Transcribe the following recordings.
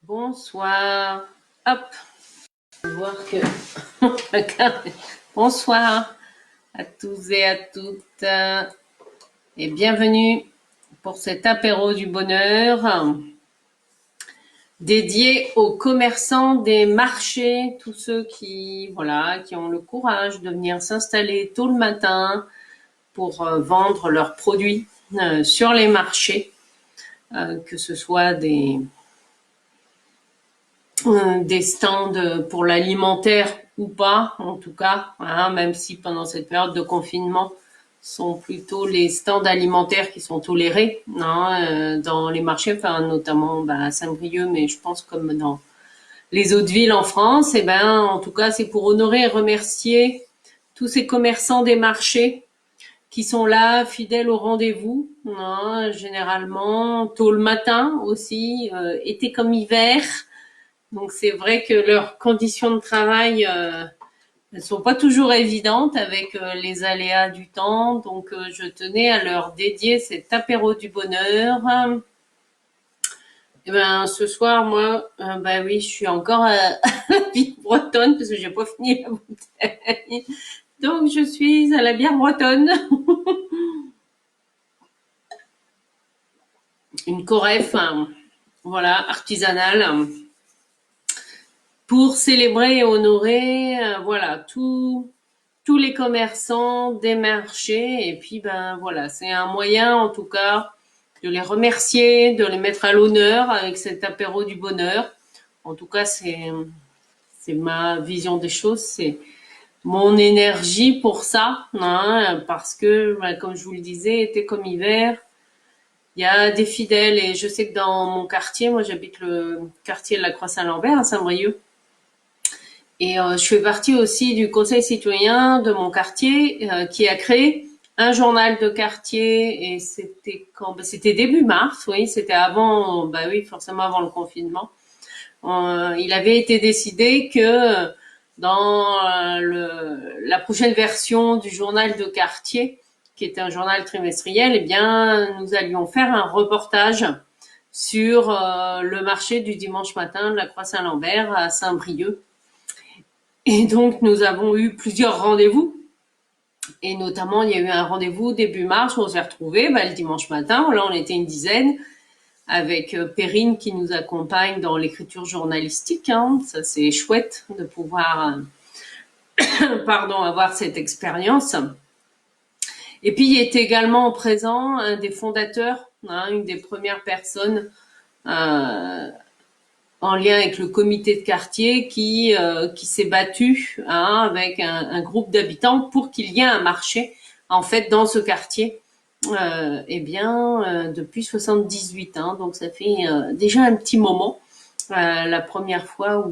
Bonsoir. Hop, on va voir que. Bonsoir à tous et à toutes et bienvenue pour cet apéro du bonheur dédié aux commerçants des marchés, tous ceux qui ont le courage de venir s'installer tôt le matin pour vendre leurs produits sur les marchés, que ce soit des stands pour l'alimentaire ou pas, en tout cas, hein, même si pendant cette période de confinement, sont plutôt les stands alimentaires qui sont tolérés, hein, dans les marchés, enfin notamment à Saint-Brieuc, mais je pense comme dans les autres villes en France. Et en tout cas, c'est pour honorer et remercier tous ces commerçants des marchés qui sont là, fidèles au rendez-vous, hein, généralement tôt le matin aussi, été comme hiver. Donc c'est vrai que leurs conditions de travail ne sont pas toujours évidentes avec les aléas du temps. Donc je tenais à leur dédier cet apéro du bonheur. Et ce soir, moi, oui, je suis encore à la bière bretonne parce que j'ai pas fini la bouteille. Donc je suis à la bière bretonne. Une coref, voilà, artisanale, pour célébrer et honorer, tous les commerçants des marchés. Et puis voilà, c'est un moyen en tout cas de les remercier, de les mettre à l'honneur avec cet apéro du bonheur. En tout cas, c'est ma vision des choses, c'est mon énergie pour ça, hein, parce que comme je vous le disais, été comme hiver, il y a des fidèles. Et je sais que dans mon quartier, moi j'habite le quartier de la Croix-Saint-Lambert à Saint-Brieuc, et je fais partie aussi du conseil citoyen de mon quartier qui a créé un journal de quartier. Et c'était quand? C'était début mars, oui, c'était avant, oui, forcément avant le confinement. Il avait été décidé que dans la prochaine version du journal de quartier, qui était un journal trimestriel, nous allions faire un reportage sur le marché du dimanche matin de la Croix-Saint-Lambert à Saint-Brieuc. Et donc, nous avons eu plusieurs rendez-vous. Et notamment, il y a eu un rendez-vous début mars où on s'est retrouvés le dimanche matin. Là, on était une dizaine avec Perrine qui nous accompagne dans l'écriture journalistique. Hein. Ça, c'est chouette de pouvoir avoir cette expérience. Et puis, il est également présent un des fondateurs, hein, une des premières personnes en lien avec le comité de quartier qui s'est battu, hein, avec un groupe d'habitants pour qu'il y ait un marché en fait dans ce quartier. Depuis 78 ans, donc ça fait déjà un petit moment, la première fois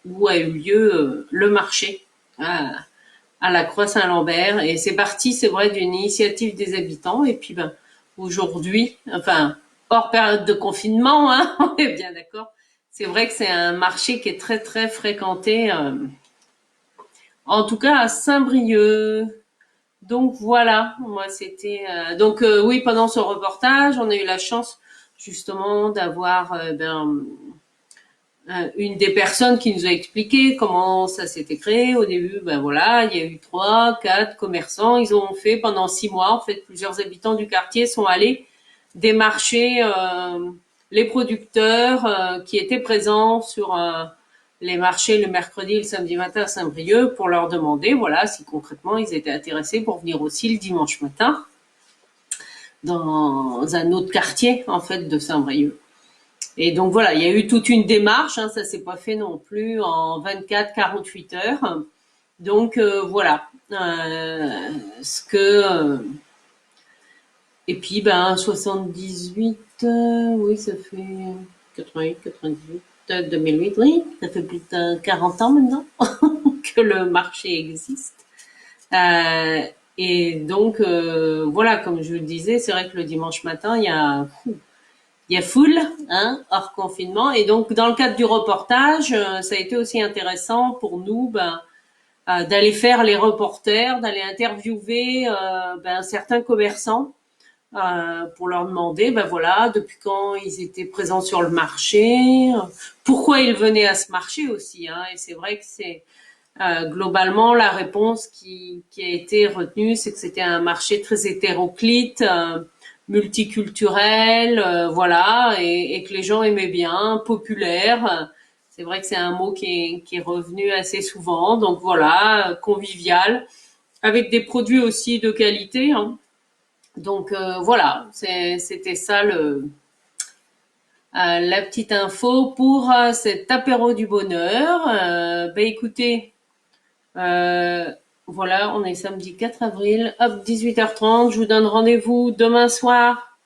où a eu lieu le marché à la Croix-Saint-Lambert. Et c'est parti, c'est vrai, d'une initiative des habitants. Et puis aujourd'hui, enfin hors période de confinement, hein, on est bien d'accord. C'est vrai que c'est un marché qui est très très fréquenté, en tout cas à Saint-Brieuc. Donc voilà, moi c'était oui, pendant ce reportage, on a eu la chance justement d'avoir une des personnes qui nous a expliqué comment ça s'était créé. Au début, il y a eu 3, 4 commerçants. Ils ont fait pendant 6 mois, en fait, plusieurs habitants du quartier sont allés démarcher les producteurs qui étaient présents sur les marchés le mercredi et le samedi matin à Saint-Brieuc pour leur demander, si concrètement ils étaient intéressés pour venir aussi le dimanche matin dans un autre quartier, en fait, de Saint-Brieuc. Et donc voilà, il y a eu toute une démarche, hein, ça s'est pas fait non plus en 24-48 heures. Donc et puis 78, oui, ça fait 88, 98, 2008, oui, ça fait plus de 40 ans maintenant que le marché existe. Et donc comme je le disais, c'est vrai que le dimanche matin, il y a foule, hein, hors confinement. Et donc, dans le cadre du reportage, ça a été aussi intéressant pour nous d'aller faire les reporters, d'aller interviewer certains commerçants pour leur demander, ben voilà, depuis quand ils étaient présents sur le marché, pourquoi ils venaient à ce marché aussi, hein. Et c'est vrai que c'est globalement la réponse qui a été retenue, c'est que c'était un marché très hétéroclite, multiculturel, voilà, et que les gens aimaient bien, populaire. C'est vrai que c'est un mot qui est revenu assez souvent, donc voilà, convivial, avec des produits aussi de qualité, hein. Donc voilà, c'était ça la petite info pour cet apéro du bonheur. Ben écoutez, euh, voilà, on est samedi 4 avril, hop, 18h30. Je vous donne rendez-vous demain soir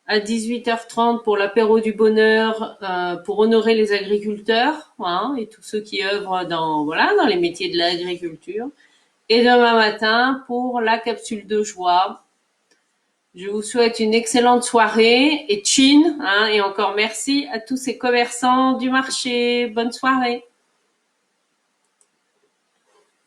à 18h30 pour l'apéro du bonheur, pour honorer les agriculteurs, hein, et tous ceux qui œuvrent dans voilà dans les métiers de l'agriculture. Et demain matin pour la capsule de joie. Je vous souhaite une excellente soirée et chin, hein, et encore merci à tous ces commerçants du marché. Bonne soirée.